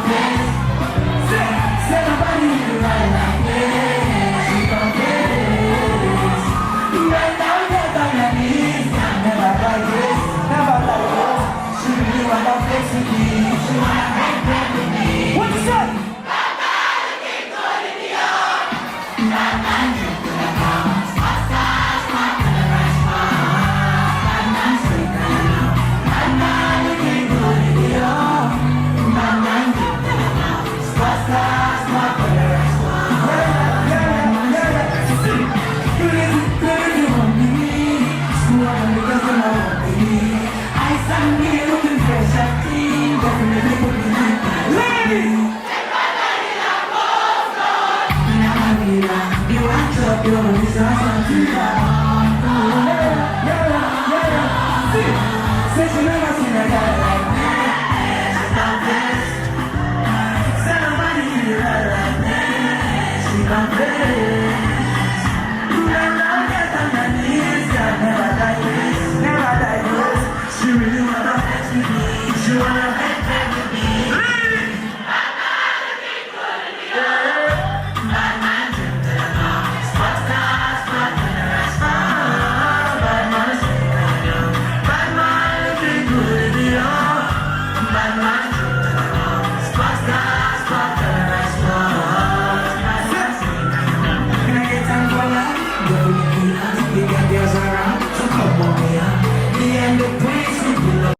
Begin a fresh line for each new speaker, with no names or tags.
this. Say nobody do right like this. She gon' get this. Right now get on your knees. Never like this, never like this. She really wanna fix with me. She wanna hang back with me. What you say? Since you never seen a guy like this, she gon' this. Say nobody do right like this. She gon' this. Never get on her knees, God, never like this, never like this. She really wanna flex with me. She wanna make back with me. Bad man,